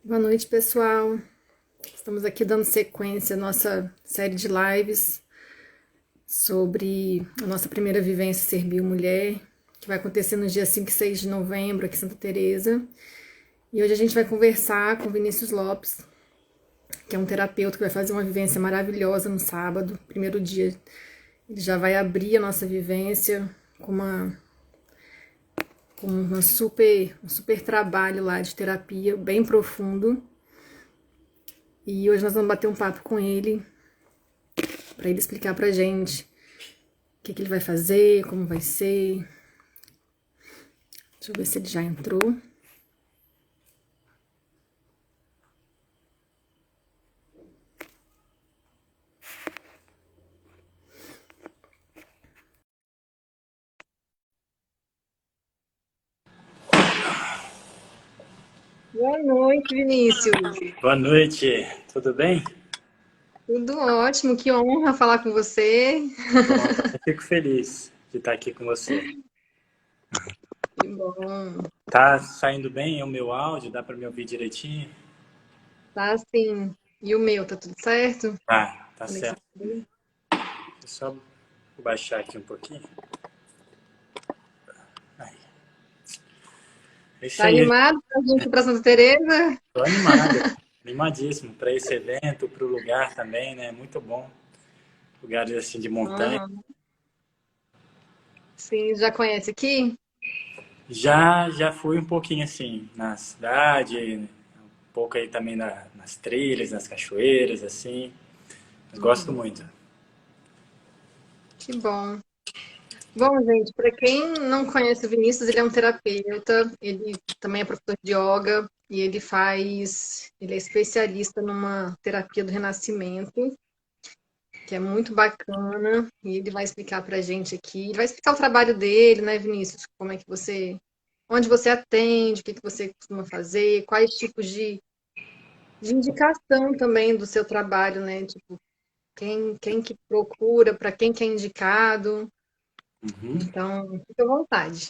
Boa noite, pessoal. Estamos aqui dando sequência à nossa série de lives sobre a nossa primeira vivência Ser Bio Mulher, que vai acontecer nos dias 5 e 6 de novembro aqui em Santa Teresa. E hoje a gente vai conversar com Vinícius Lopes, que é um terapeuta que vai fazer uma vivência maravilhosa no sábado, primeiro dia. Ele já vai abrir a nossa vivência com um super trabalho lá de terapia, bem profundo. E hoje nós vamos bater um papo com ele para ele explicar pra gente o que ele vai fazer, como vai ser. Deixa eu ver se ele já entrou. Boa noite, Vinícius. Boa noite, tudo bem? Tudo ótimo, que honra falar com você. Bom, eu fico feliz de estar aqui com você. Que bom. Tá saindo bem o meu áudio? Dá para me ouvir direitinho? Tá assim. E o meu, tá tudo certo? Tá Conexão certo. boa? Deixa eu só baixar aqui um pouquinho. Aí. É isso Tá aí, animado pra gente ir pra Santa Teresa? tô animado, animadíssimo para esse evento, para o lugar também, né? Muito bom. Lugares assim de montanha. Aham. Sim, já conhece aqui? Já fui um pouquinho assim na cidade, um pouco aí também nas trilhas, nas cachoeiras, assim. Mas gosto muito. Que bom. Bom, gente, para quem não conhece o Vinícius, ele é um terapeuta, ele também é professor de yoga e ele é especialista numa terapia do renascimento, que é muito bacana, e ele vai explicar pra gente aqui, ele vai explicar o trabalho dele, né, Vinícius? Como é que onde você atende, o que que você costuma fazer, quais tipos de indicação também do seu trabalho, né? Tipo, quem que procura, para quem que é indicado. Uhum. Então, fique à vontade.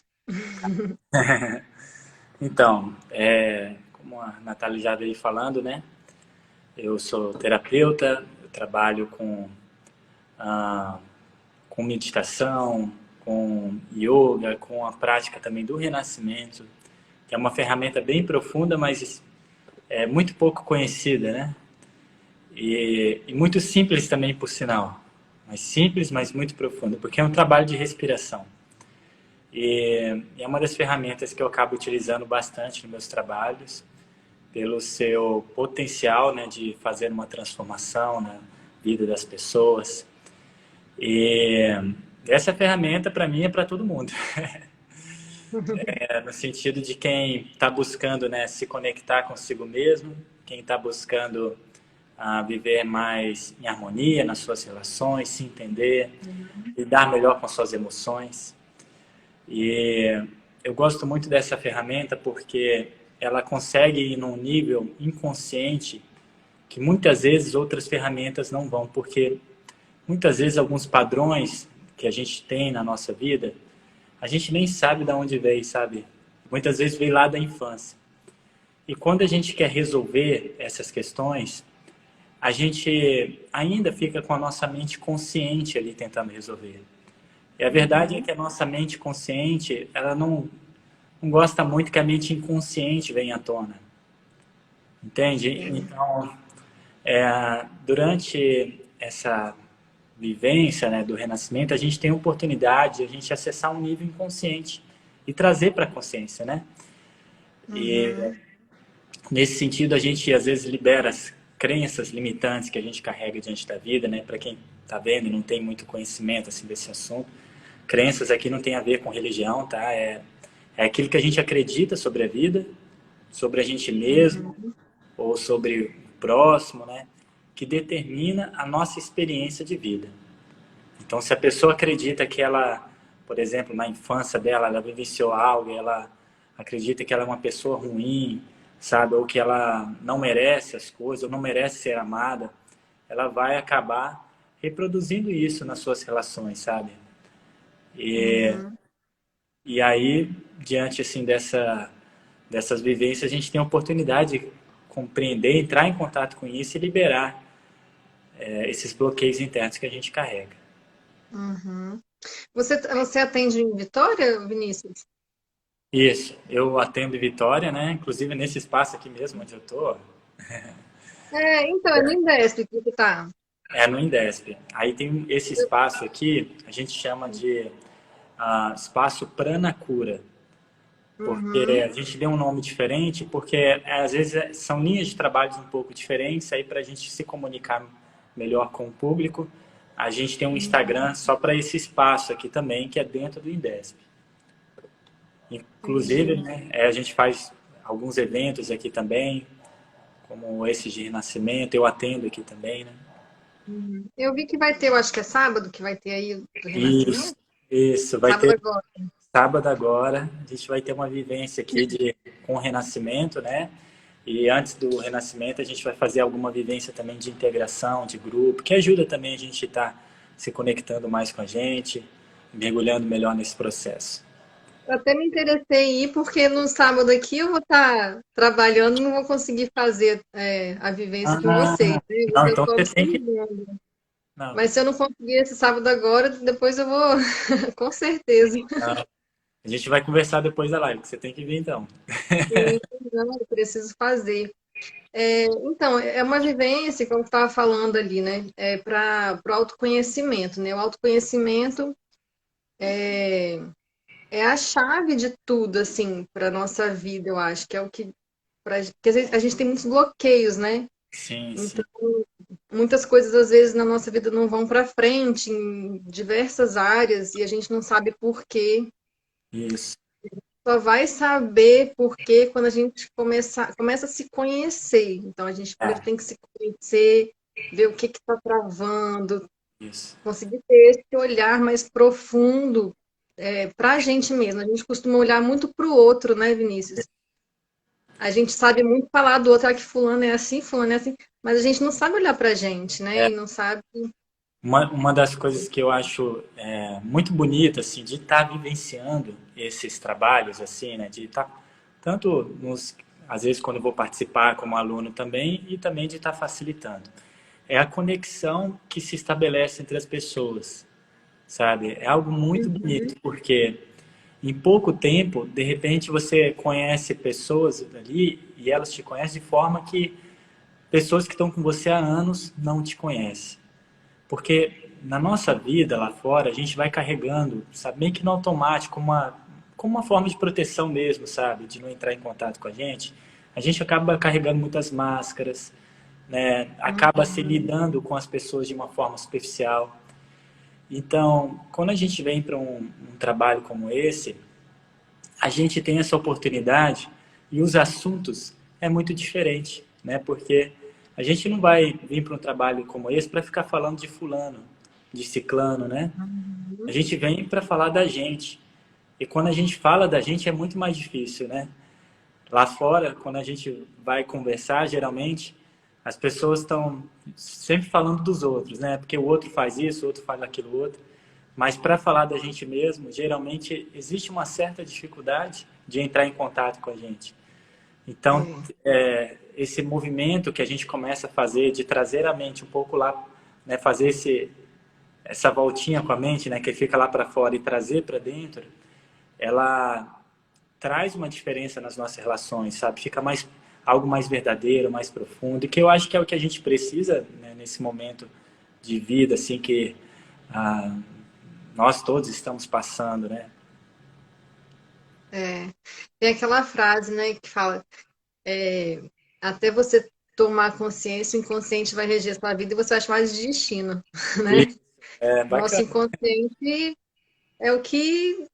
Então, como a Natália já veio falando, né? Eu sou terapeuta, eu trabalho ah, com meditação, com yoga, com a prática também do renascimento, que é uma ferramenta bem profunda, mas é muito pouco conhecida, né? E muito simples também, por sinal. Mas simples, mas muito profunda, porque é um trabalho de respiração. E é uma das ferramentas que eu acabo utilizando bastante nos meus trabalhos, pelo seu potencial, né, de fazer uma transformação na vida das pessoas. E essa ferramenta, para mim, é para todo mundo. No sentido de quem está buscando, né, se conectar consigo mesmo, quem está buscando viver mais em harmonia nas suas relações, se entender, lidar melhor com suas emoções. E eu gosto muito dessa ferramenta porque ela consegue ir num nível inconsciente que muitas vezes outras ferramentas não vão, porque muitas vezes alguns padrões que a gente tem na nossa vida, a gente nem sabe de onde veio, sabe? Muitas vezes veio lá da infância. E quando a gente quer resolver essas questões, a gente ainda fica com a nossa mente consciente ali tentando resolver. E a verdade é Uhum. que a nossa mente consciente, ela não gosta muito que a mente inconsciente venha à tona. Entende? Sim. Então, durante essa vivência, né, do renascimento, a gente tem a oportunidade de a gente acessar um nível inconsciente e trazer para a consciência, né? E Uhum. nesse sentido a gente às vezes libera as crenças limitantes que a gente carrega diante da vida, né? Para quem está vendo e não tem muito conhecimento assim desse assunto, crenças aqui não tem a ver com religião, tá? É aquilo que a gente acredita sobre a vida, sobre a gente mesmo Uhum. ou sobre o próximo, né? Que determina a nossa experiência de vida. Então, se a pessoa acredita que ela, por exemplo, na infância dela, ela vivenciou algo, ela acredita que ela é uma pessoa ruim, sabe, ou que ela não merece as coisas, ou não merece ser amada, ela vai acabar reproduzindo isso nas suas relações, sabe? E, Uhum. e aí, diante assim dessas vivências, a gente tem a oportunidade, compreender, entrar em contato com isso e liberar esses bloqueios internos que a gente carrega. Uhum. Você atende em Vitória, Vinícius? Isso, eu atendo em Vitória, né? Inclusive nesse espaço aqui mesmo onde eu tô, Então, é no Indesp que você tá. é no Indesp. Aí tem esse espaço aqui, a gente chama de espaço Prana Cura, porque Uhum. a gente deu um nome diferente, porque às vezes são linhas de trabalhos um pouco diferentes, aí para a gente se comunicar melhor com o público, a gente tem um Instagram só para esse espaço aqui também, que é dentro do Indesp. Inclusive, Entendi. né, a gente faz alguns eventos aqui também, como esse de Renascimento, eu atendo aqui também, né? Uhum. Eu vi que vai ter, eu acho que é sábado que vai ter aí do Isso, Renascimento. isso, vai Sábado ter agora. sábado agora, a gente vai ter uma vivência aqui com o Renascimento, né? E antes do Renascimento a gente vai fazer alguma vivência também de integração, de grupo, que ajuda também a gente estar se conectando mais com a gente, mergulhando melhor nesse processo. Eu até me interessei em ir, porque no sábado aqui eu vou estar trabalhando e não vou conseguir fazer a vivência com Ah, vocês, né? não, Eu então estou você tem que. observando. Não, Mas se eu não conseguir esse sábado agora, depois eu vou, com certeza. não. A gente vai conversar depois da live, que você tem que vir então. Sim, não, eu preciso fazer. Então, é uma vivência, como eu estava falando ali, né? É para o autoconhecimento, né? O autoconhecimento é a chave de tudo, assim, para nossa vida, eu acho, que é o que. Porque a gente tem muitos bloqueios, né? Sim, sim. Então, muitas coisas às vezes na nossa vida não vão para frente em diversas áreas e a gente não sabe por quê. Isso. Só vai saber por quê quando a gente começa a se conhecer. Então a gente primeiro É, tem que se conhecer, ver o que está travando, isso. conseguir ter esse olhar mais profundo para a gente mesmo. A gente costuma olhar muito para o outro, né, Vinícius? A gente sabe muito falar do outro, que fulano é assim, mas a gente não sabe olhar para a gente, né? É, E não sabe. uma das coisas que eu acho muito bonita, assim, de estar vivenciando esses trabalhos, assim, né, de estar tanto às vezes quando eu vou participar como aluno também e também de estar facilitando, é a conexão que se estabelece entre as pessoas, sabe? É algo muito bonito, porque em pouco tempo, de repente, você conhece pessoas ali e elas te conhecem de forma que pessoas que estão com você há anos não te conhecem. Porque na nossa vida lá fora, a gente vai carregando, sabe, meio que no automático, como uma forma de proteção mesmo, sabe, de não entrar em contato com a gente. A gente acaba carregando muitas máscaras, né? Acaba se Uhum. lidando com as pessoas de uma forma superficial. Então, quando a gente vem para um trabalho como esse, a gente tem essa oportunidade e os assuntos é muito diferente, né? Porque a gente não vai vir para um trabalho como esse para ficar falando de fulano, de ciclano, né? A Uhum. gente vem para falar da gente. E quando a gente fala da gente é muito mais difícil, né? Lá fora, quando a gente vai conversar, geralmente as pessoas estão sempre falando dos outros, né? Porque o outro faz isso, o outro faz aquilo outro. Mas para falar da gente mesmo, geralmente existe uma certa dificuldade de entrar em contato com a gente. Então, É. esse movimento que a gente começa a fazer de trazer a mente um pouco lá, né, fazer essa voltinha com a mente, né, que fica lá para fora e trazer para dentro, ela traz uma diferença nas nossas relações, sabe? Fica algo mais verdadeiro, mais profundo, e que eu acho que é o que a gente precisa, né, nesse momento de vida, assim, que ah, nós todos estamos passando, né? É. Tem aquela frase, né, que fala, é, até você tomar consciência, o inconsciente vai reger a sua vida e você vai chamar de destino, E né? é Nosso bacana. inconsciente é o que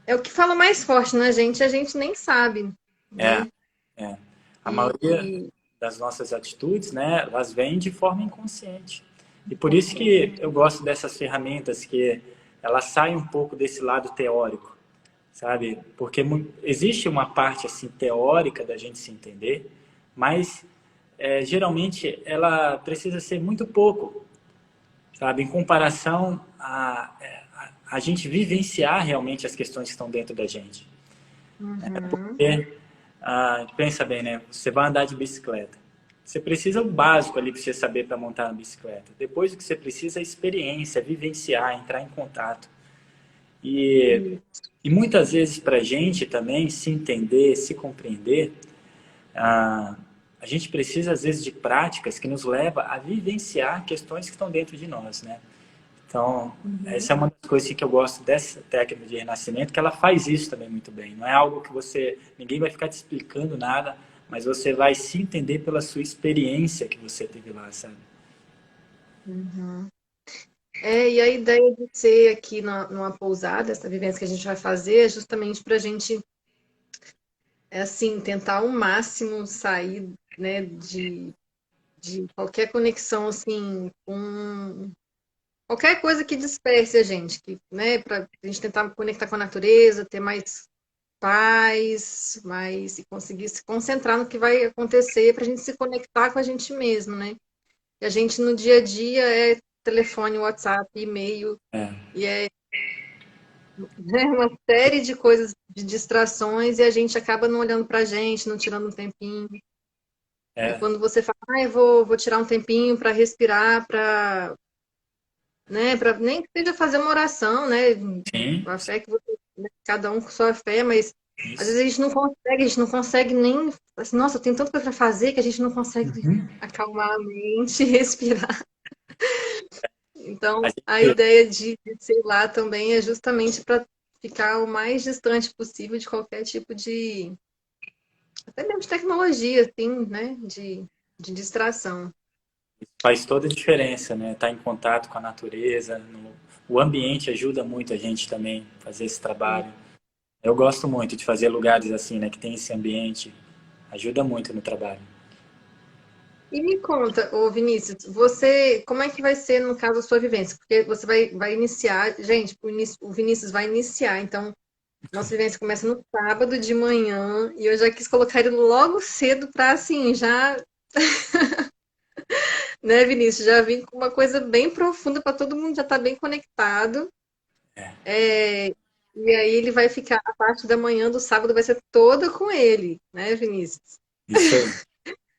é o que fala mais forte na gente, a gente nem sabe, É, né? é. A maioria E das nossas atitudes, né, elas vêm de forma inconsciente. E por isso consciente. que eu gosto dessas ferramentas que elas saem um pouco desse lado teórico, sabe? Porque existe uma parte assim teórica da gente se entender, mas geralmente ela precisa ser muito pouco, sabe? Em comparação a gente vivenciar realmente as questões que estão dentro da gente. Uhum. Porque pensa bem, né? Você vai andar de bicicleta. Você precisa o básico ali para você saber para montar uma bicicleta. Depois o que você precisa é experiência, vivenciar, entrar em contato. E, E, e muitas vezes para a gente também se entender, se compreender, a, a gente precisa às vezes de práticas que nos leva a vivenciar questões que estão dentro de nós, né? Então, uhum. essa é uma das coisas que eu gosto dessa técnica de renascimento, que ela faz isso também muito bem. Não é algo que ninguém vai ficar te explicando nada, mas você vai se entender pela sua experiência que você teve lá, sabe? Uhum. E a ideia de ser aqui numa pousada, essa vivência que a gente vai fazer, é justamente para a gente, assim, tentar ao máximo sair, né, de qualquer conexão, assim, com qualquer coisa que disperse a gente, que, né, para a gente tentar conectar com a natureza, ter mais paz, mais e conseguir se concentrar no que vai acontecer, para a gente se conectar com a gente mesmo, né? E a gente no dia a dia é telefone, WhatsApp, e-mail, É, e né, uma série de coisas, de distrações, e a gente acaba não olhando para a gente, não tirando um tempinho. Aí é, quando você fala, eu vou tirar um tempinho para respirar, para, né, para nem que seja fazer uma oração, né, sim, a fé que você, né, cada um com sua fé, mas às vezes isso. a gente não consegue nem, assim, nossa, tem tanta coisa para fazer que a gente não consegue Uhum. acalmar a mente, respirar. A Então, a gente, ideia de sei lá também é justamente para ficar o mais distante possível de qualquer tipo de, até mesmo de tecnologia, assim, né, de distração. faz toda a diferença, né? Estar em contato com a natureza, o ambiente ajuda muito a gente também a fazer esse trabalho. Eu gosto muito de fazer lugares assim, né, que tem esse ambiente, ajuda muito no trabalho. E me conta, ô Vinícius, você, como é que vai ser, no caso, a sua vivência? Porque você vai iniciar, gente, o Vinícius vai iniciar, então, nossa vivência começa no sábado de manhã, e eu já quis colocar ele logo cedo para, assim, já, né, Vinícius, já vim com uma coisa bem profunda para todo mundo já estar bem conectado. É, e aí ele vai ficar, a parte da manhã do sábado vai ser toda com ele, né, Vinícius? Isso aí.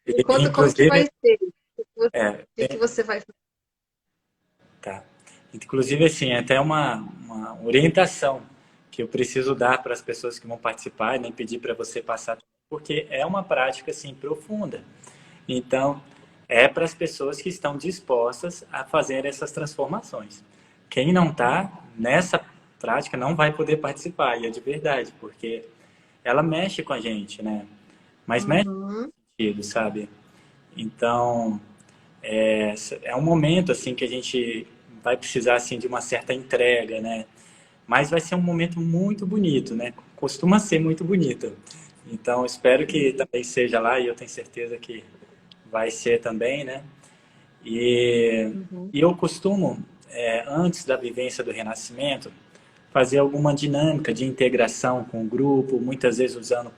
Me conta como que vai Inclusive, ser, o é, que você vai fazer. tá. Inclusive, assim, é até uma orientação que eu preciso dar para as pessoas que vão participar, e nem pedir para você passar, porque é uma prática, assim, profunda. Então, é para as pessoas que estão dispostas a fazer essas transformações. Quem não está nessa prática não vai poder participar, e é de verdade, porque ela mexe com a gente, né? Mas mexe Uhum, com o sentido, sabe? Então, é um momento assim que a gente vai precisar assim de uma certa entrega, né? Mas vai ser um momento muito bonito, né? Costuma ser muito bonito. Então, espero que também seja lá e eu tenho certeza que vai ser também, né? E, uhum. e eu costumo, antes da vivência do renascimento, fazer alguma dinâmica de integração com o grupo, muitas vezes usando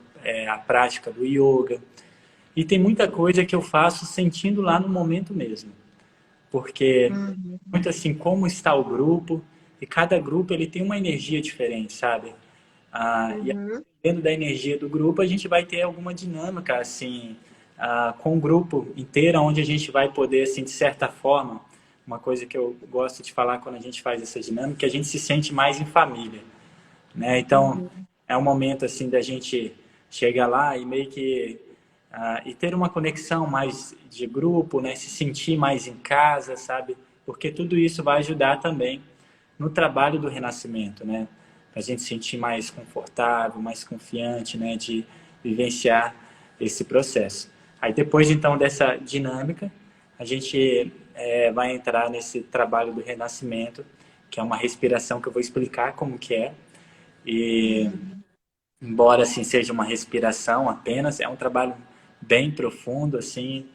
a prática do yoga. E tem muita coisa que eu faço sentindo lá no momento mesmo, porque Uhum, muito assim como está o grupo e cada grupo ele tem uma energia diferente, sabe? E uhum, dentro da energia do grupo a gente vai ter alguma dinâmica assim com o grupo inteiro, onde a gente vai poder assim de certa forma uma coisa que eu gosto de falar quando a gente faz essa dinâmica, que a gente se sente mais em família, né? Então uhum, é um momento assim da gente chegar lá e meio que e ter uma conexão mais de grupo, né? Se sentir mais em casa, sabe? Porque tudo isso vai ajudar também no trabalho do renascimento, né? Para a gente se sentir mais confortável, mais confiante, né? De vivenciar esse processo. Aí depois então dessa dinâmica, a gente vai entrar nesse trabalho do renascimento, que é uma respiração que eu vou explicar como que é. E uhum. embora assim seja uma respiração apenas, é um trabalho bem profundo assim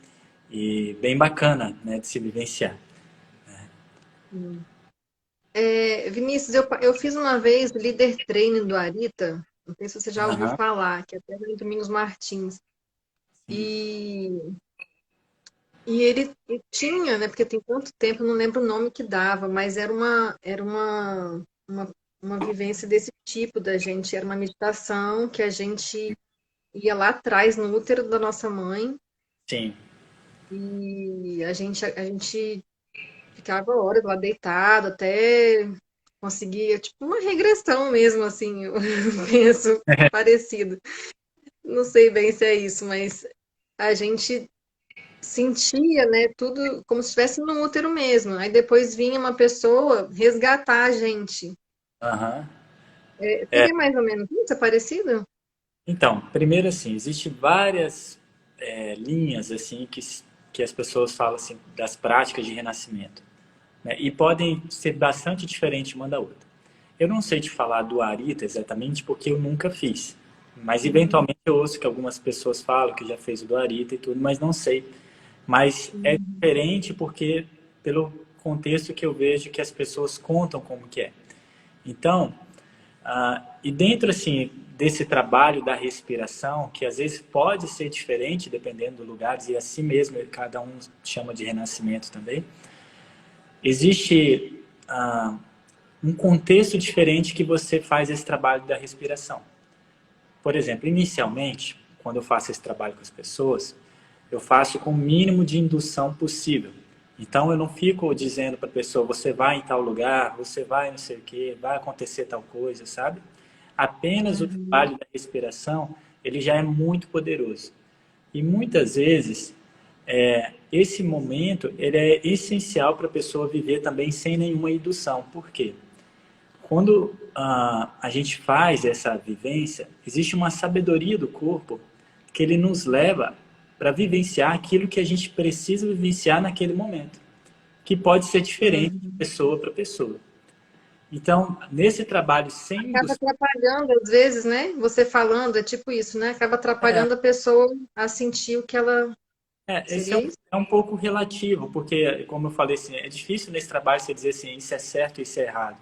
e bem bacana, né, de se vivenciar. Uhum. Vinícius, eu fiz uma vez o líder training do Arita, não sei se você já ouviu Aham, falar, que é até do Domingos Martins. sim. E, e ele tinha, né, porque tem tanto tempo, eu não lembro o nome que dava, mas uma vivência desse tipo da gente, era uma meditação que a gente ia lá atrás no útero da nossa mãe Sim. e a gente ficava horas lá deitado até conseguir, tipo, uma regressão mesmo, assim, eu penso parecido. Não sei bem se é isso, mas a gente sentia, né, tudo como se estivesse no útero mesmo. Aí depois vinha uma pessoa resgatar a gente. Aham. É, Seria mais ou menos isso? É parecido? então, primeiro assim, existem várias linhas assim que as pessoas falam assim, das práticas de renascimento, né? E podem ser bastante diferentes uma da outra. Eu não sei te falar do Arita exatamente porque eu nunca fiz, mas Uhum. eventualmente eu ouço que algumas pessoas falam que já fez o do Arita e tudo, mas não sei. Mas é Uhum. diferente porque pelo contexto que eu vejo que as pessoas contam como que é. Então, e dentro assim desse trabalho da respiração, que às vezes pode ser diferente dependendo do lugar, e assim mesmo cada um chama de renascimento também, existe um contexto diferente que você faz esse trabalho da respiração. Por exemplo, inicialmente, quando eu faço esse trabalho com as pessoas, eu faço com o mínimo de indução possível. Então eu não fico dizendo para a pessoa, você vai em tal lugar, você vai não sei o que, vai acontecer tal coisa, sabe? Apenas o Uhum. trabalho da respiração, ele já é muito poderoso. E muitas vezes, esse momento, ele é essencial para a pessoa viver também sem nenhuma indução. Por quê? Quando a gente faz essa vivência, existe uma sabedoria do corpo que ele nos leva para vivenciar aquilo que a gente precisa vivenciar naquele momento, que pode ser diferente de Uhum. pessoa para pessoa. Então, nesse trabalho sem Acaba indução, atrapalhando, às vezes, né? Você falando, é tipo isso, né? Acaba atrapalhando a pessoa a sentir o que ela. esse é Seria isso? é um pouco relativo, porque, como eu falei, assim, é difícil nesse trabalho você dizer assim, isso é certo e isso é errado.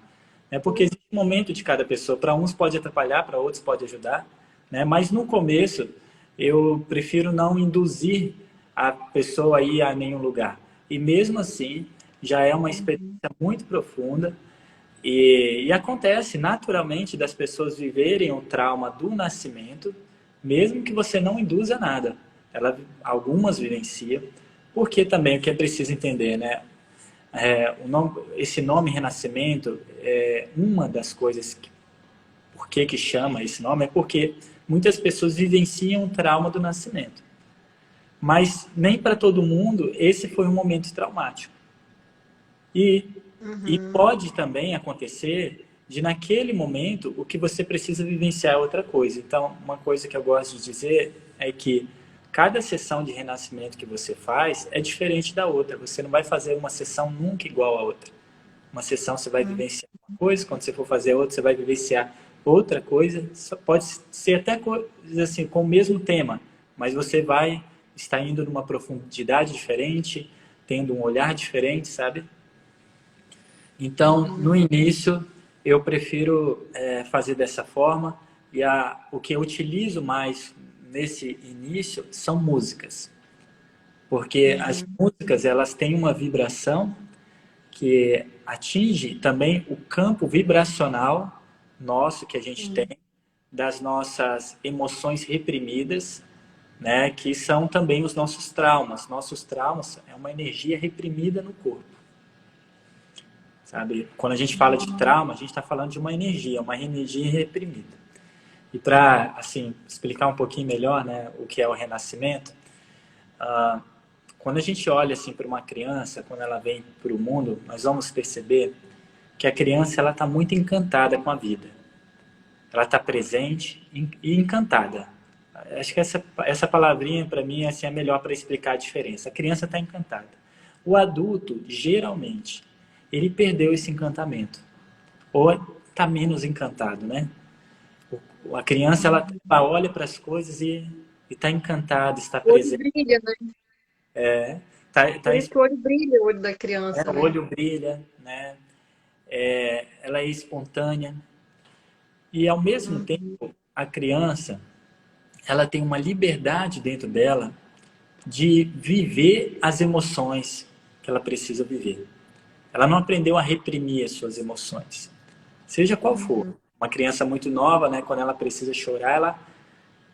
Né? Porque existe um momento de cada pessoa. Para uns pode atrapalhar, para outros pode ajudar. Né? Mas no começo, eu prefiro não induzir a pessoa a ir a nenhum lugar. E mesmo assim, já é uma experiência Uhum. muito profunda. E acontece naturalmente das pessoas viverem o trauma do nascimento, mesmo que você não induza nada. Algumas vivenciam, porque também o que é preciso entender, né? Esse nome renascimento é uma das coisas por que chama esse nome é porque muitas pessoas vivenciam o trauma do nascimento, mas nem para todo mundo esse foi um momento traumático. E, e Uhum. pode também acontecer de naquele momento o que você precisa vivenciar é outra coisa. Então, uma coisa que eu gosto de dizer é que cada sessão de renascimento que você faz é diferente da outra. Você não vai fazer uma sessão nunca igual à outra. Uma sessão você vai Uhum. vivenciar uma coisa, quando você for fazer outra, você vai vivenciar outra coisa. Só pode ser até coisas assim, com o mesmo tema, mas você vai estar indo numa profundidade diferente, tendo um olhar diferente, sabe? Então, no Uhum. início, eu prefiro fazer dessa forma e o que eu utilizo mais nesse início são músicas, porque as Uhum. músicas elas têm uma vibração que atinge também o campo vibracional nosso que a gente tem Sim. das nossas emoções reprimidas, né, que são também os nossos traumas. Nossos traumas é uma energia reprimida no corpo. Sabe? Quando a gente fala de trauma, a gente está falando de uma energia reprimida. E para assim explicar um pouquinho melhor, né, o que é o renascimento, quando a gente olha assim para uma criança, quando ela vem para o mundo, nós vamos perceber que a criança ela está muito encantada com a vida. Ela está presente e encantada. Acho que essa palavrinha para mim assim, é a melhor para explicar a diferença. A criança está encantada. O adulto, geralmente, ele perdeu esse encantamento. Ou está menos encantado, né? A criança ela olha para as coisas e está encantada, está O olho presente, brilha, né? tá, Por isso que o olho brilha, o olho da o criança, né? olho brilha, né? Ela é espontânea e ao mesmo Uhum. tempo a criança ela tem uma liberdade dentro dela de viver as emoções que ela precisa viver. Ela não aprendeu a reprimir as suas emoções, seja qual for. Uhum. Uma criança muito nova, né, quando ela precisa chorar, ela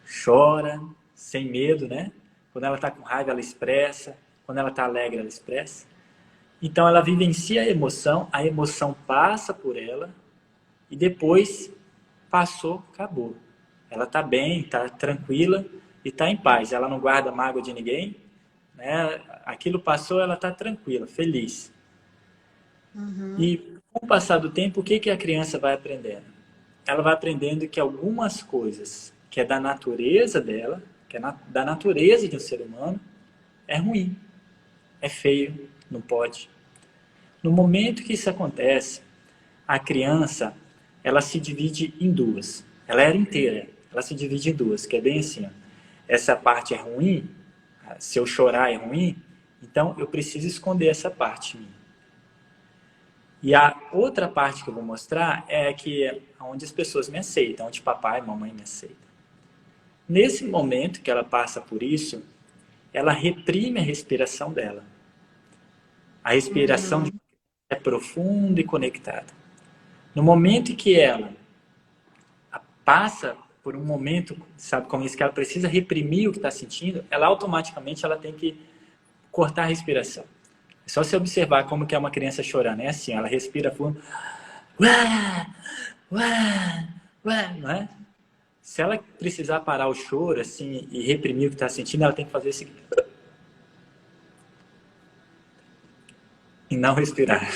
chora, sem medo, né? Quando ela está com raiva, ela expressa. Quando ela está alegre, ela expressa. Então, ela vivencia a emoção passa por ela e depois passou, acabou. Ela está bem, está tranquila e está em paz. Ela não guarda mágoa de ninguém, né? Aquilo passou, ela está tranquila, feliz. Uhum. E com o passar do tempo, o que que a criança vai aprendendo? Ela vai aprendendo que algumas coisas que é da natureza dela, que é da natureza de um ser humano, é ruim, é feio, não pode. No momento que isso acontece, a criança, ela se divide em duas. Ela era inteira, ela se divide em duas, que é bem assim, ó. Essa parte é ruim, se eu chorar é ruim, então eu preciso esconder essa parte minha. E a outra parte que eu vou mostrar é que é onde as pessoas me aceitam, onde papai e mamãe me aceitam. Nesse momento que ela passa por isso, ela reprime a respiração dela. A respiração Uhum. é profunda e conectada. No momento em que ela passa por um momento, sabe, como isso, que ela precisa reprimir o que está sentindo, ela automaticamente ela tem que cortar a respiração. É só você observar como que é uma criança chorando. É assim, ela respira fundo. Uá, uá, uá, não é? Se ela precisar parar o choro assim e reprimir o que está sentindo, ela tem que fazer o seguinte. E não respirar.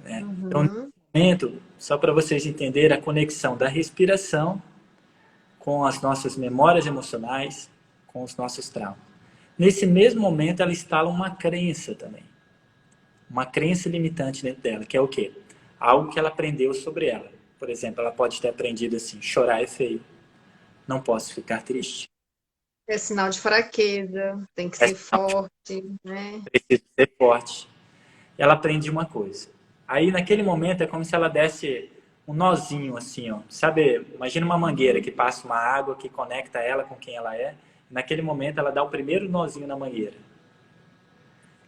Então, nesse Uhum. momento, só para vocês entenderem a conexão da respiração com as nossas memórias emocionais, com os nossos traumas. Nesse mesmo momento, ela instala uma crença também. Uma crença limitante dentro dela, que é o quê? Algo que ela aprendeu sobre ela. Por exemplo, ela pode ter aprendido assim, chorar é feio, não posso ficar triste. É sinal de fraqueza, tem que É ser forte, né? preciso ser forte. Ela aprende uma coisa. Aí, naquele momento, é como se ela desse um nozinho assim, ó. Sabe, imagina uma mangueira que passa uma água que conecta ela com quem ela é. Naquele momento, ela dá o primeiro nozinho na mangueira.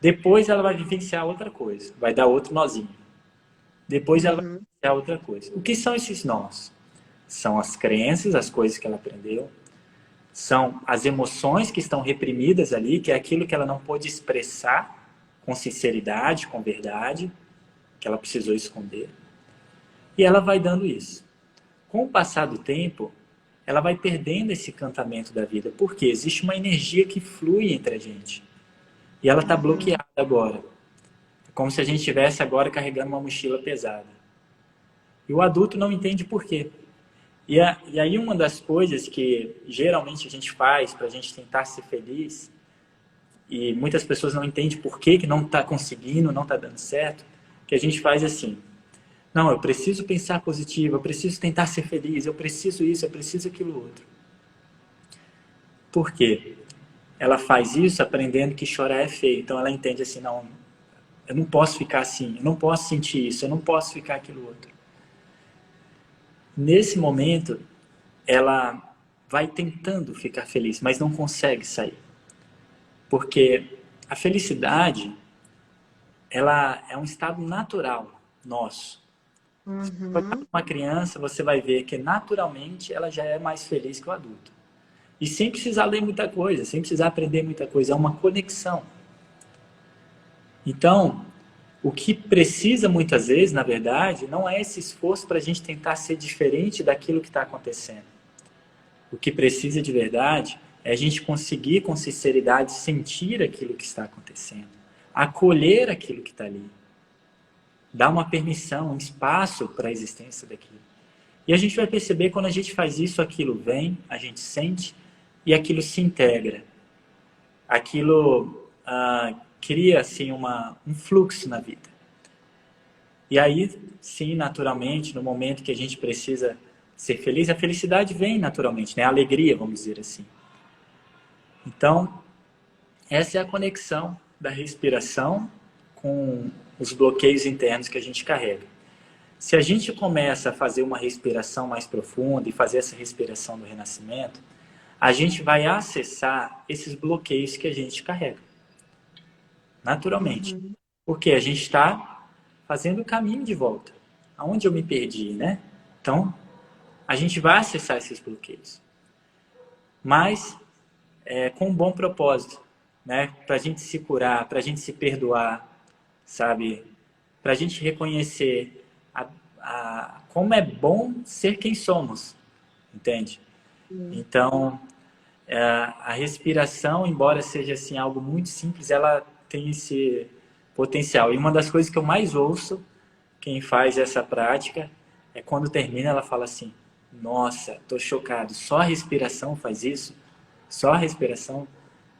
Depois, ela vai vivenciar outra coisa. Vai dar outro nozinho. Depois, ela vai Uhum. vivenciar outra coisa. O que são esses nós? São as crenças, as coisas que ela aprendeu. São as emoções que estão reprimidas ali, que é aquilo que ela não pôde expressar com sinceridade, com verdade, que ela precisou esconder. E ela vai dando isso. Com o passar do tempo, ela vai perdendo esse encantamento da vida, porque existe uma energia que flui entre a gente. E ela está Uhum. bloqueada agora. É como se a gente estivesse agora carregando uma mochila pesada. E o adulto não entende por quê. E aí uma das coisas que geralmente a gente faz para a gente tentar ser feliz, e muitas pessoas não entendem por que não está conseguindo, não está dando certo, que a gente faz assim, não, eu preciso pensar positivo, eu preciso tentar ser feliz, eu preciso isso, eu preciso aquilo outro. Por quê? Ela faz isso aprendendo que chorar é feio. Então ela entende assim, não, eu não posso ficar assim, eu não posso sentir isso, eu não posso ficar aquilo outro. Nesse momento, ela vai tentando ficar feliz, mas não consegue sair. Porque a felicidade, ela é um estado natural nosso. Uhum. Uma criança, você vai ver que naturalmente ela já é mais feliz que o adulto. E sem precisar ler muita coisa, sem precisar aprender muita coisa, é uma conexão. Então, o que precisa muitas vezes, na verdade, não é esse esforço para a gente tentar ser diferente daquilo que está acontecendo. O que precisa de verdade é a gente conseguir com sinceridade sentir aquilo que está acontecendo, acolher aquilo que está ali, dar uma permissão, um espaço para a existência daquilo. E a gente vai perceber quando a gente faz isso, aquilo vem, a gente sente e aquilo se integra. Aquilo cria assim um fluxo na vida. E aí, sim, naturalmente, no momento que a gente precisa ser feliz, a felicidade vem naturalmente, né? A alegria, vamos dizer assim. Então, essa é a conexão da respiração com os bloqueios internos que a gente carrega. Se a gente começa a fazer uma respiração mais profunda e fazer essa respiração do renascimento, a gente vai acessar esses bloqueios que a gente carrega, naturalmente. Uhum. Porque a gente está fazendo o caminho de volta. Aonde eu me perdi, né? Então, a gente vai acessar esses bloqueios. mas com um bom propósito, né? Para a gente se curar, para a gente se perdoar, sabe? Para a gente reconhecer como é bom ser quem somos, entende? Então, a respiração, embora seja assim algo muito simples, ela tem esse potencial. E uma das coisas que eu mais ouço quem faz essa prática é quando termina, ela fala assim: nossa, tô chocado, só a respiração faz isso? Só a respiração?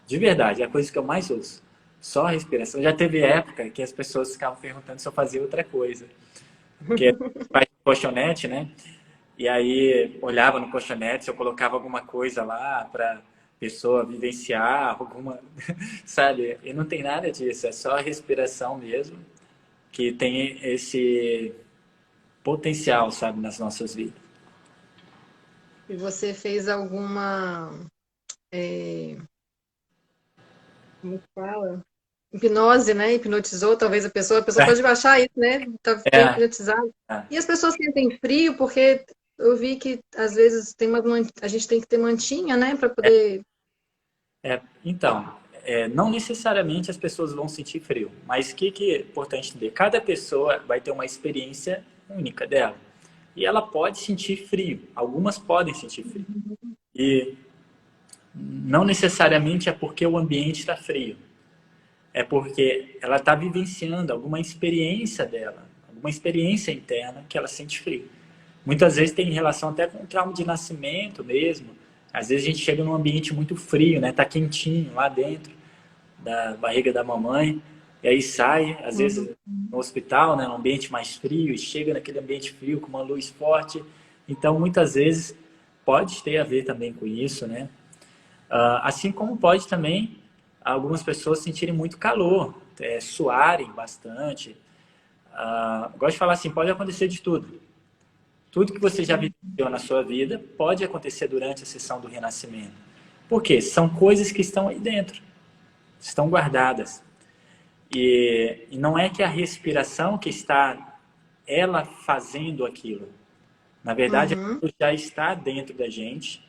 De verdade, é a coisa que eu mais ouço. Só a respiração. Já teve época que as pessoas ficavam perguntando se eu fazia outra coisa. Porque faz colchonete, né? E aí olhava no colchonete, se eu colocava alguma coisa lá para pessoa vivenciar, alguma, sabe? E não tem nada disso, é só a respiração mesmo que tem esse potencial, sabe, nas nossas vidas. E você fez alguma, como que fala? Hipnose, né? Hipnotizou talvez a pessoa pode baixar isso, né? Tá bem É, hipnotizado. é, E as pessoas sentem frio porque eu vi que às vezes a gente tem que ter mantinha, né, para poder. então, não necessariamente as pessoas vão sentir frio, mas o que é importante entender? Cada pessoa vai ter uma experiência única dela. E ela pode sentir frio, algumas podem sentir frio. E não necessariamente é porque o ambiente está frio, é porque ela está vivenciando alguma experiência dela, alguma experiência interna que ela sente frio. Muitas vezes tem relação até com o trauma de nascimento mesmo. Às vezes a gente chega num ambiente muito frio, né? Tá quentinho lá dentro da barriga da mamãe, e aí sai, às vezes no hospital, né? Num ambiente mais frio, e chega naquele ambiente frio com uma luz forte. Então, muitas vezes pode ter a ver também com isso, né? Assim como pode também algumas pessoas sentirem muito calor, suarem bastante. Gosto de falar assim, pode acontecer de tudo. Tudo que você já viveu na sua vida pode acontecer durante a sessão do renascimento. Por quê? São coisas que estão aí dentro, estão guardadas. E não é que a respiração que está ela fazendo aquilo. Na verdade, Uhum. aquilo já está dentro da gente,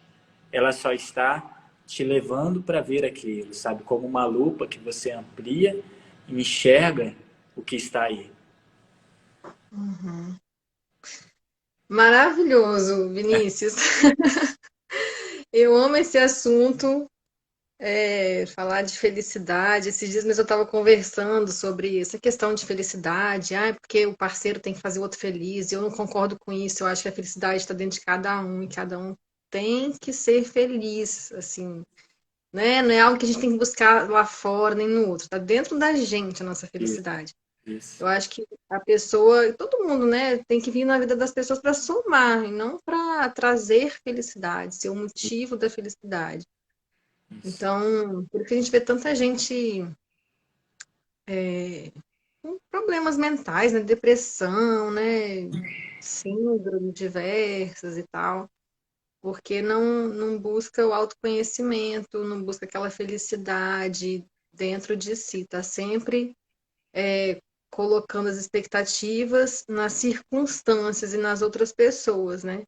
ela só está te levando para ver aquilo, sabe? Como uma lupa que você amplia e enxerga o que está aí. Maravilhoso, Vinícius. Eu amo esse assunto, falar de felicidade. Esses dias mesmo eu estava conversando sobre essa questão de felicidade. Porque o parceiro tem que fazer o outro feliz. Eu não concordo com isso. Eu acho que a felicidade está dentro de cada um e cada um tem que ser feliz, assim, né? Não é algo que a gente tem que buscar lá fora nem no outro. Está dentro da gente a nossa Isso, felicidade. isso, Eu acho que a pessoa, todo mundo, né, tem que vir na vida das pessoas para somar e não para trazer felicidade, ser o motivo da felicidade. isso. Então, por isso que a gente vê tanta gente com problemas mentais, né, depressão, né, síndrome diversas e tal, porque não busca o autoconhecimento, não busca aquela felicidade dentro de si, tá sempre colocando as expectativas nas circunstâncias e nas outras pessoas, né?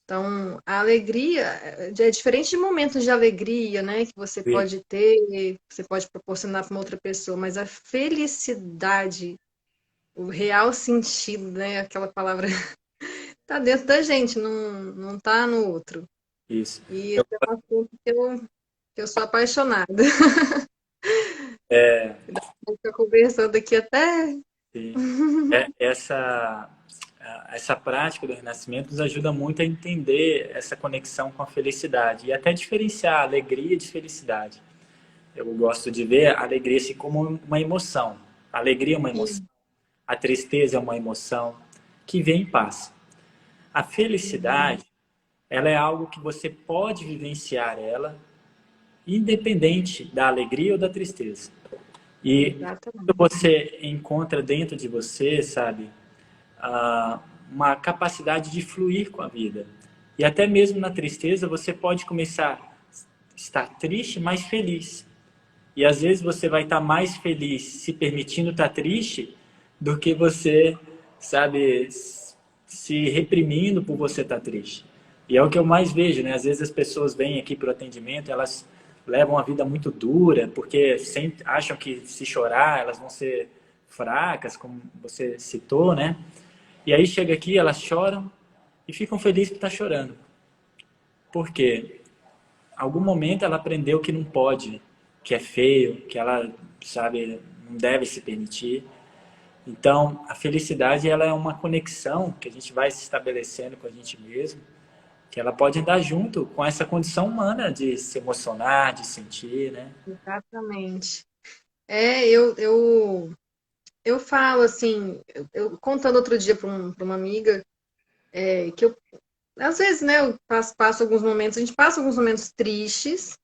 Então, a alegria é diferente de momentos de alegria, né? Que você pode ter, você pode proporcionar para uma outra pessoa, mas a felicidade, o real sentido, né? Aquela palavra está dentro da gente, não está no outro. Isso. E esse é um assunto que eu sou apaixonada. Vou ficar conversando aqui até. Sim. Essa prática do renascimento nos ajuda muito a entender essa conexão com a felicidade e até diferenciar a alegria de felicidade. Eu gosto de ver a alegria assim como uma emoção. A alegria é uma emoção. A tristeza é uma emoção que vem e passa. A felicidade, ela é algo que você pode vivenciar ela independente da alegria ou da tristeza. E quando Exatamente. você encontra dentro de você, sabe, uma capacidade de fluir com a vida. E até mesmo na tristeza você pode começar a estar triste, mas feliz. E às vezes você vai estar mais feliz se permitindo estar triste do que você, sabe, se reprimindo por você estar triste. E é o que eu mais vejo, né? Às vezes as pessoas vêm aqui para o atendimento, elas levam uma vida muito dura, porque sempre acham que se chorar elas vão ser fracas, como você citou, né? E aí chega aqui, elas choram e ficam felizes por estar chorando. Por quê? Em algum momento ela aprendeu que não pode, que é feio, que ela, sabe, não deve se permitir. Então, a felicidade ela é uma conexão que a gente vai se estabelecendo com a gente mesmo, que ela pode andar junto com essa condição humana de se emocionar, de sentir, né? Exatamente. Eu falo assim, eu contando outro dia para uma amiga, que eu, às vezes, né, eu passo alguns momentos, a gente passa alguns momentos tristes,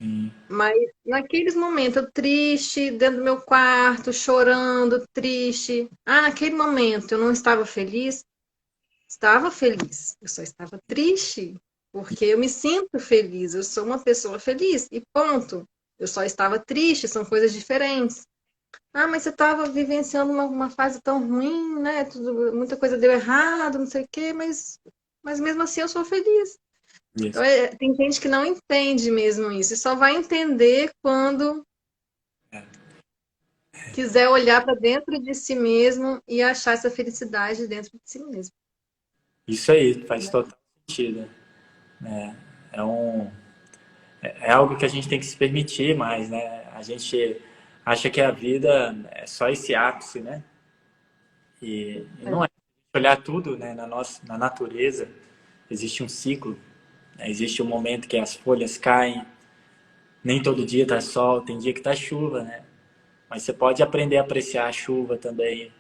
Sim. mas naqueles momentos, eu triste, dentro do meu quarto, chorando, triste. Ah, naquele momento eu não estava feliz? Estava feliz. Eu só estava triste, porque eu me sinto feliz, eu sou uma pessoa feliz, e ponto. Eu só estava triste, são coisas diferentes. Ah, mas você estava vivenciando uma fase tão ruim, né? Muita coisa deu errado, não sei o quê, mas mesmo assim eu sou feliz. Então, Isso. tem gente que não entende mesmo isso, e só vai entender quando quiser olhar para dentro de si mesmo e achar essa felicidade dentro de si mesmo. Isso aí, faz Né? total sentido. É, é algo que a gente tem que se permitir mais, né? A gente acha que a vida é só esse ápice, né? E não é. Se olhar tudo, né, na natureza, existe um ciclo, né? Existe um momento que as folhas caem, nem todo dia tá sol, tem dia que tá chuva, né? Mas você pode aprender a apreciar a chuva também,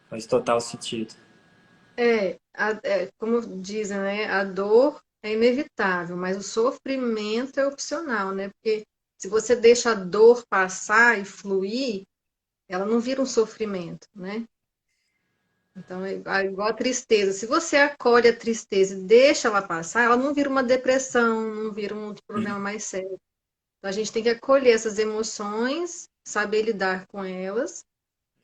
faz total sentido. Como dizem, né? A dor é inevitável, mas o sofrimento é opcional, né? Porque se você deixa a dor passar e fluir, ela não vira um sofrimento, né? Então, igual a tristeza. Se você acolhe a tristeza e deixa ela passar, ela não vira uma depressão, não vira um outro problema mais sério. Então, a gente tem que acolher essas emoções, saber lidar com elas,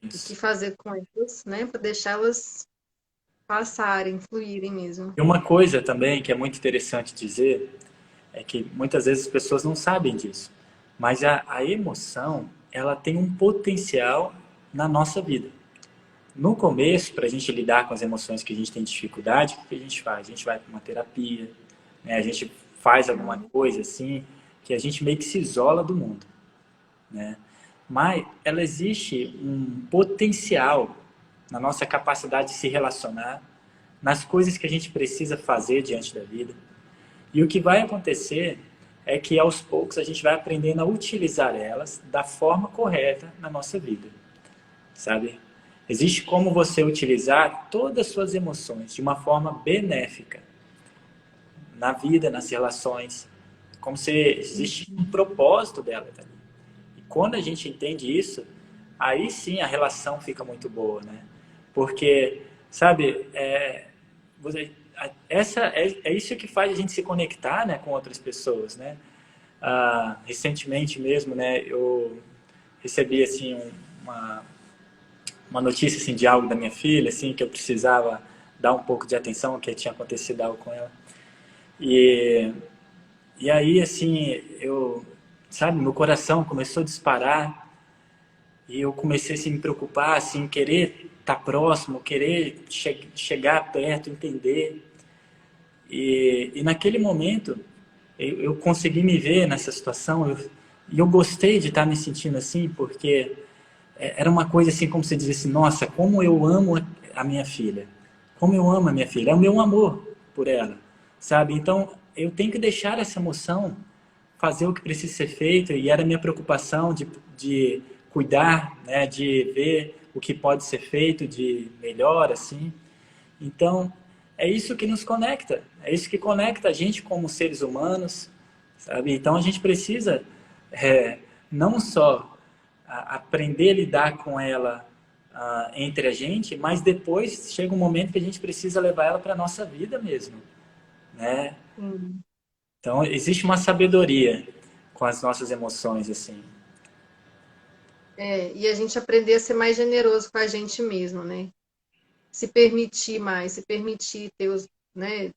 o que Isso. fazer com elas, né? Para deixá-las passarem, fluírem mesmo. E uma coisa também que é muito interessante dizer é que muitas vezes as pessoas não sabem disso, mas a emoção ela tem um potencial na nossa vida. No começo, para a gente lidar com as emoções que a gente tem dificuldade, o que a gente faz? A gente vai para uma terapia, né? A gente faz alguma coisa assim que a gente meio que se isola do mundo, né? Mas ela existe um potencial na nossa capacidade de se relacionar, nas coisas que a gente precisa fazer diante da vida. E o que vai acontecer é que aos poucos a gente vai aprendendo a utilizar elas da forma correta na nossa vida, sabe? Existe como você utilizar todas as suas emoções de uma forma benéfica na vida, nas relações, como se existe um propósito dela também. E quando a gente entende isso, aí sim a relação fica muito boa, né? Porque, sabe, é isso que faz a gente se conectar, né, com outras pessoas, né? Recentemente mesmo, né, eu recebi assim uma, uma notícia assim de algo da minha filha, assim que eu precisava dar um pouco de atenção, que tinha acontecido algo com ela. E e aí assim, eu, sabe, meu coração começou a disparar e eu comecei assim, a me preocupar, assim, querer estar próximo, querer chegar perto, entender. E naquele momento, eu consegui me ver nessa situação e eu gostei de estar me sentindo assim, porque era uma coisa assim, como você dizia assim, nossa, como eu amo a minha filha. Como eu amo a minha filha. É o meu amor por ela, sabe? Então, eu tenho que deixar essa emoção fazer o que precisa ser feito e era a minha preocupação de cuidar, né, de ver o que pode ser feito de melhor, assim. Então, é isso que nos conecta, é isso que conecta a gente como seres humanos, sabe? Então, a gente precisa não só aprender a lidar com ela entre a gente, mas depois chega um momento que a gente precisa levar ela para a nossa vida mesmo, né? Sim. Então, existe uma sabedoria com as nossas emoções, assim. E a gente aprender a ser mais generoso com a gente mesmo, né? Se permitir mais, se permitir ter os, né?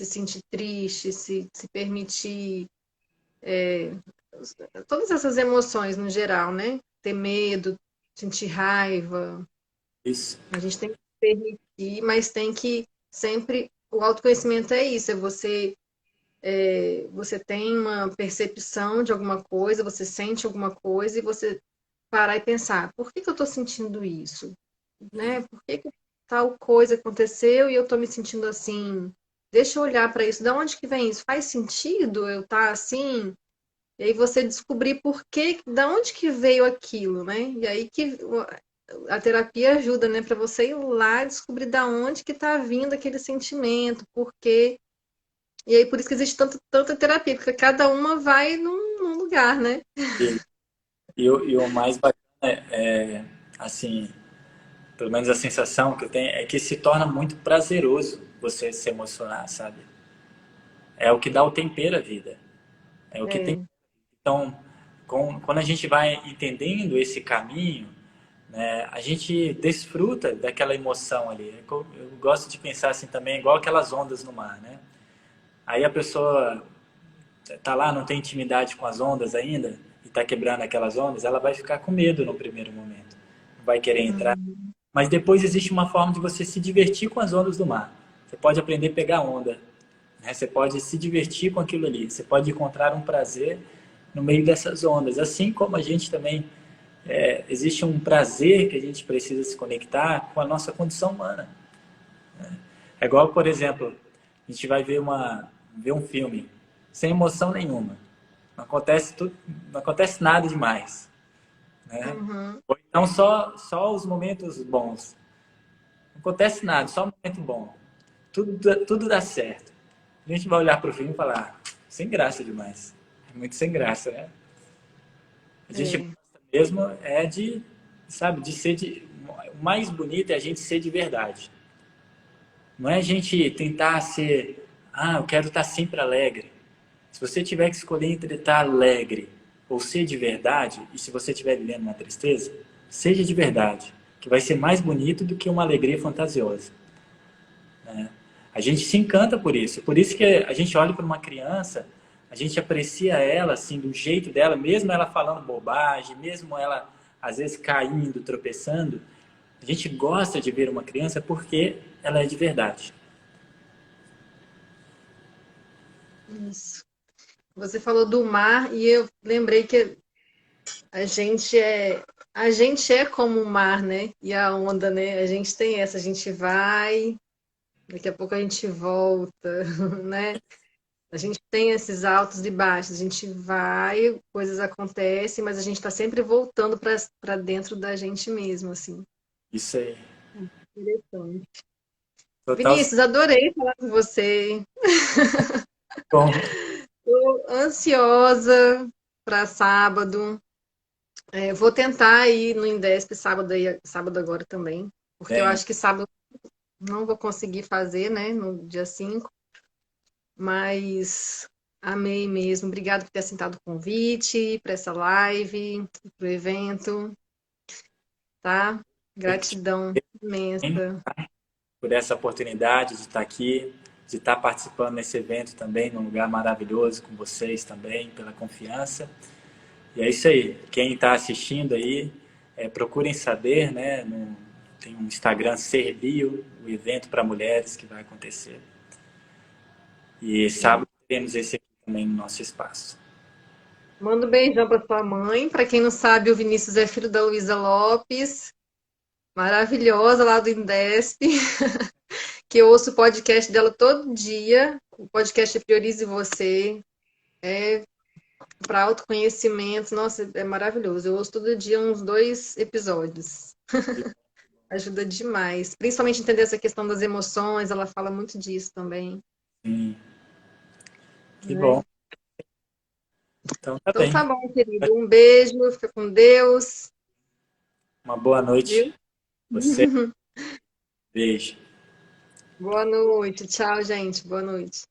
se sentir triste, se permitir todas essas emoções no geral, né? Ter medo, sentir raiva. Isso. A gente tem que permitir, mas tem que sempre. O autoconhecimento é isso, você tem uma percepção de alguma coisa, você sente alguma coisa e você parar e pensar, por que que eu estou sentindo isso? Né? Por que que tal coisa aconteceu e eu estou me sentindo assim? Deixa eu olhar para isso. Da onde que vem isso? Faz sentido eu estar assim? E aí você descobrir por que, da onde que veio aquilo, né? E aí que a terapia ajuda, né, para você ir lá descobrir da onde que está vindo aquele sentimento, por quê. E aí por isso que existe tanta terapia, porque cada uma vai num lugar, né? E, e o mais bacana assim, pelo menos a sensação que eu tenho, é que se torna muito prazeroso você se emocionar, sabe? É o que dá o tempero à vida. É o que tem. É, Então, quando a gente vai entendendo esse caminho, né, a gente desfruta daquela emoção ali. Eu gosto de pensar assim também, igual aquelas ondas no mar, né? Aí a pessoa tá lá, não tem intimidade com as ondas ainda, e tá quebrando aquelas ondas, ela vai ficar com medo no primeiro momento. Não vai querer entrar. uhum, Mas depois existe uma forma de você se divertir com as ondas do mar. Você pode aprender a pegar onda, né? Você pode se divertir com aquilo ali. Você pode encontrar um prazer no meio dessas ondas. Assim como a gente também, existe um prazer que a gente precisa se conectar com a nossa condição humana. É igual, por exemplo, a gente vai ver um filme sem emoção nenhuma. Não acontece nada demais, né? uhum. Ou então só os momentos bons. Não acontece nada, só um momento bom. Tudo dá certo. A gente vai olhar para o filme e falar, sem graça demais. É muito sem graça, né? A gente É, gosta mesmo sabe, de ser o mais bonito é a gente ser de verdade. Não é a gente tentar ser, eu quero estar sempre alegre. Se você tiver que escolher entre estar alegre ou ser de verdade, e se você estiver vivendo uma tristeza, seja de verdade, que vai ser mais bonito do que uma alegria fantasiosa. Né? A gente se encanta por isso que a gente olha para uma criança, a gente aprecia ela assim do jeito dela, mesmo ela falando bobagem, mesmo ela às vezes caindo, tropeçando, a gente gosta de ver uma criança porque ela é de verdade. isso. Você falou do mar e eu lembrei que a gente é a gente é como o mar, né? E a onda, né? A gente tem essa, a gente vai, daqui a pouco a gente volta, né? A gente tem esses altos e baixos, a gente vai, coisas acontecem, mas a gente está sempre voltando para dentro da gente mesmo, assim. Isso aí. Interessante. Total. Vinícius, adorei falar com você. Bom, Tô ansiosa para sábado. Vou tentar ir no Indesp sábado agora também, porque eu bem, acho que sábado não vou conseguir fazer, né, no dia 5, mas amei mesmo. Obrigada por ter aceitado o convite para essa live, para o evento, tá? eu que te Gratidão agradeço imensa. por essa oportunidade de estar aqui, de estar participando nesse evento também, num lugar maravilhoso com vocês também, pela confiança. E é isso aí. Quem está assistindo aí, procurem saber, né? Tem um Instagram Serbio, o evento para mulheres que vai acontecer. E sábado teremos esse aqui também no nosso espaço. Manda um beijão para sua mãe. Para quem não sabe, o Vinícius é filho da Luísa Lopes, maravilhosa lá do Indesp, que eu ouço o podcast dela todo dia. O podcast Priorize Você. É para autoconhecimento. Nossa, é maravilhoso. Eu ouço todo dia uns 2 episódios. Ajuda demais. Principalmente entender essa questão das emoções. Ela fala muito disso também. Sim, que bom. Né? Então tá Então bem. tá bom, querido. Um beijo. Fica com Deus. Uma boa noite Viu? a você. Beijo. Boa noite. Tchau, gente. Boa noite.